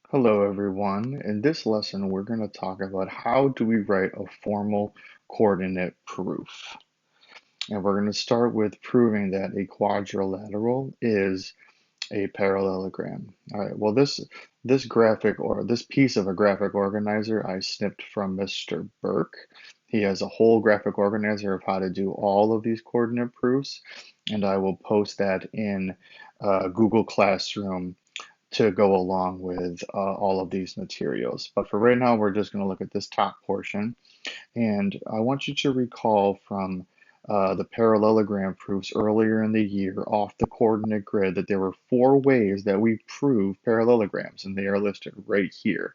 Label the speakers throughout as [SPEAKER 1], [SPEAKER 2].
[SPEAKER 1] Hello everyone. In this lesson, we're going to talk about how do we write a formal coordinate proof. And we're going to start with proving that a quadrilateral is a parallelogram. All right, well this graphic or this piece of a graphic organizer I snipped from Mr. Burke. He has a whole graphic organizer of how to do all of these coordinate proofs, and I will post that in Google Classroom to go along with all of these materials. But for right now, we're just going to look at this top portion. And I want you to recall from the parallelogram proofs earlier in the year off the coordinate grid that there were four ways that we prove parallelograms, and they are listed right here.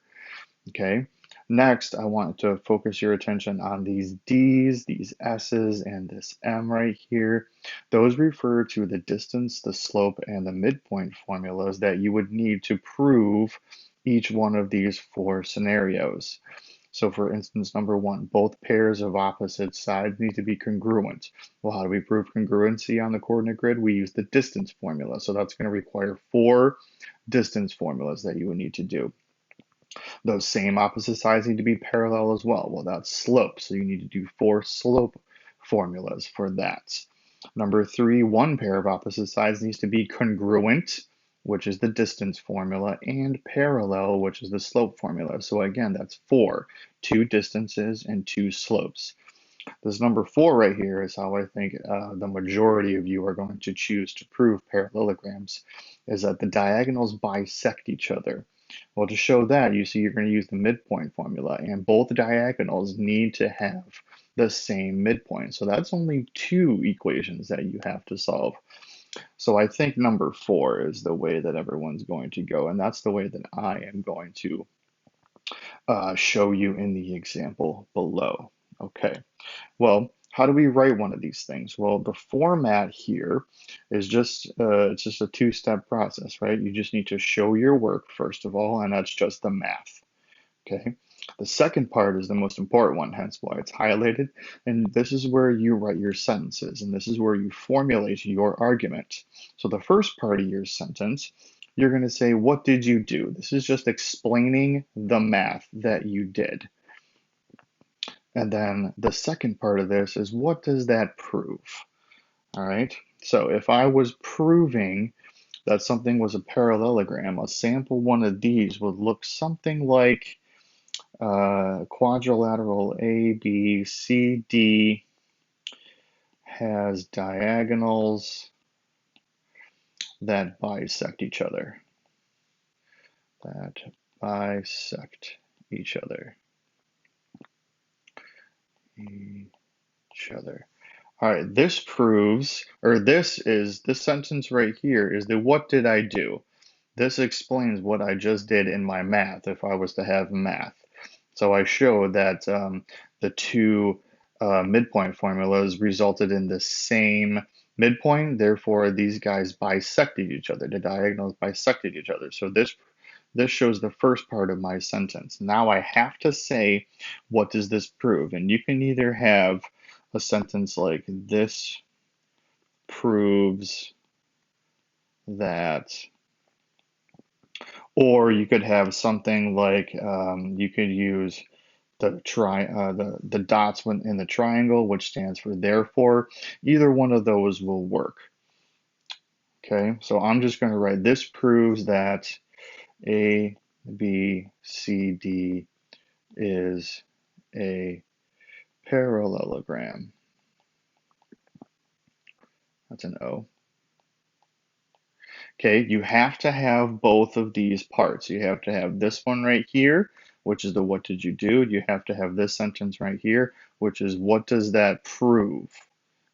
[SPEAKER 1] Okay. Next, I want to focus your attention on these D's, these S's, and this M right here. Those refer to the distance, the slope, and the midpoint formulas that you would need to prove each one of these four scenarios. So for instance, number one, both pairs of opposite sides need to be congruent. Well, how do we prove congruency on the coordinate grid? We use the distance formula. So that's going to require four distance formulas that you would need to do. Those same opposite sides need to be parallel as well. Well, that's slope, so you need to do four slope formulas for that. Number three, one pair of opposite sides needs to be congruent, which is the distance formula, and parallel, which is the slope formula. So again, that's four, two distances and two slopes. This number four right here is how I think the majority of you are going to choose to prove parallelograms, is that the diagonals bisect each other. Well, to show that, you see you're going to use the midpoint formula, and both diagonals need to have the same midpoint. So that's only two equations that you have to solve. So I think number four is the way that everyone's going to go, and that's the way that I am going to show you in the example below. Okay, well, how do we write one of these things? Well, the format here is just it's just a two-step process, right? You just need to show your work first of all, and that's just the math. Okay. The second part is the most important one, hence why it's highlighted. And this is where you write your sentences, and this is where you formulate your argument. So the first part of your sentence, you're going to say, what did you do? This is just explaining the math that you did. And then the second part of this is, what does that prove? All right. So if I was proving that something was a parallelogram, a sample one of these would look something like quadrilateral A, B, C, D has diagonals that bisect each other. That bisect each other. Each other. All right, this proves, or this sentence right here is the what did I do? This explains what I just did in my math if I was to have math. So I showed that the two midpoint formulas resulted in the same midpoint, therefore these guys bisected each other. The diagonals bisected each other. So this shows the first part of my sentence. Now I have to say, what does this prove? And you can either have a sentence like this proves that, or you could have something like you could use the dots in the triangle, which stands for therefore. Either one of those will work. Okay, so I'm just going to write this proves that A, B, C, D is a parallelogram. That's an O. Okay, you have to have both of these parts. You have to have this one right here, which is the what did you do? You have to have this sentence right here, which is what does that prove?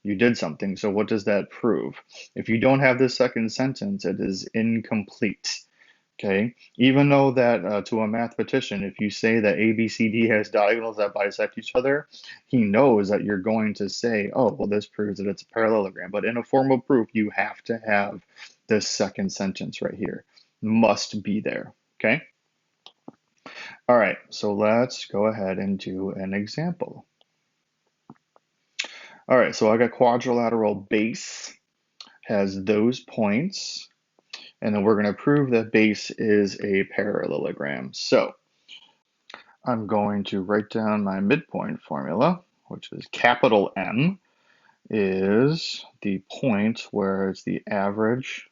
[SPEAKER 1] You did something, so what does that prove? If you don't have this second sentence, it is incomplete. Okay, even though that to a mathematician, if you say that ABCD has diagonals that bisect each other, he knows that you're going to say, oh, well, this proves that it's a parallelogram. But in a formal proof, you have to have this second sentence right here. Must be there. Okay. All right, so let's go ahead and do an example. All right, so I got quadrilateral base has those points. And then we're going to prove that base is a parallelogram. So I'm going to write down my midpoint formula, which is capital M is the point where it's the average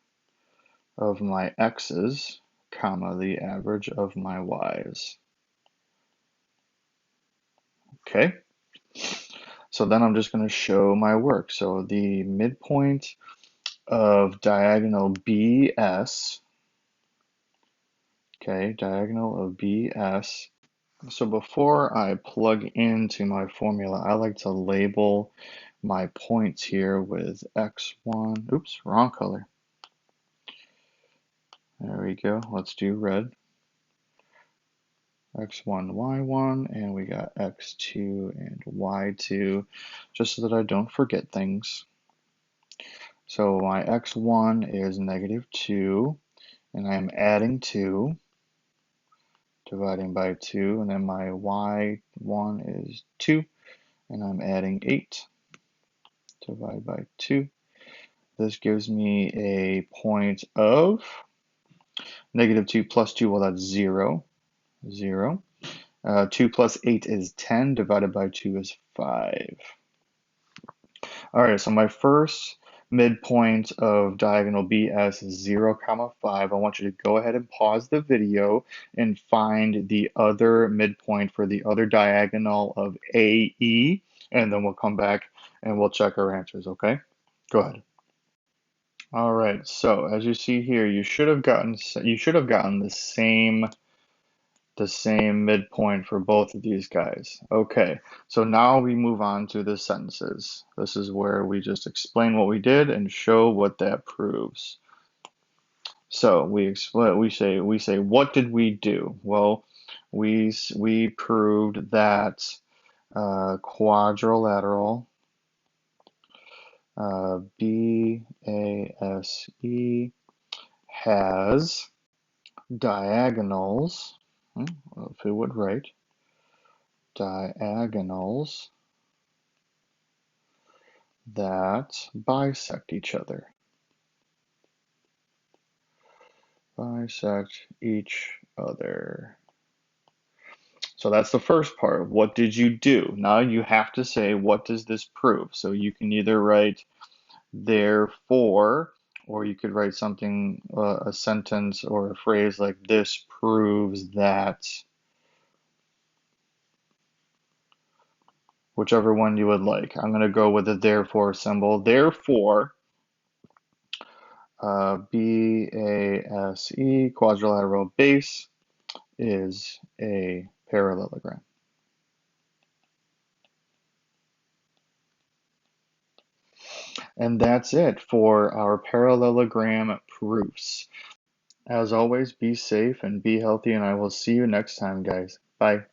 [SPEAKER 1] of my x's, comma, the average of my y's. Okay, so then I'm just going to show my work. So the midpoint of diagonal BS, okay, diagonal of BS. So before I plug into my formula, I like to label my points here with x1, oops, wrong color. There we go, let's do red. X1, Y1, and we got X2 and Y2, just so that I don't forget things. So my X1 is -2, and I'm adding 2, dividing by 2, and then my Y1 is 2, and I'm adding 8, divided by 2. This gives me a point of -2 plus 2, well that's 0, 0. 2 plus 8 is 10, divided by 2 is 5. All right, so my first midpoint of diagonal BS is 0, comma 5. I want you to go ahead and pause the video and find the other midpoint for the other diagonal of AE, and then we'll come back and we'll check our answers, okay? Go ahead. All right, so as you see here, you should have gotten the same midpoint for both of these guys. Okay, so now we move on to the sentences. This is where we just explain what we did and show what that proves. So we say what did we do? Well, we proved that quadrilateral BASE has diagonals. If it would write diagonals that bisect each other. Bisect each other. So that's the first part. What did you do? Now you have to say, what does this prove? So you can either write therefore, or you could write something, a sentence or a phrase like this proves that, whichever one you would like. I'm going to go with the therefore symbol. Therefore, BASE, quadrilateral base, is a parallelogram. And that's it for our parallelogram proofs. As always, be safe and be healthy, and I will see you next time, guys. Bye.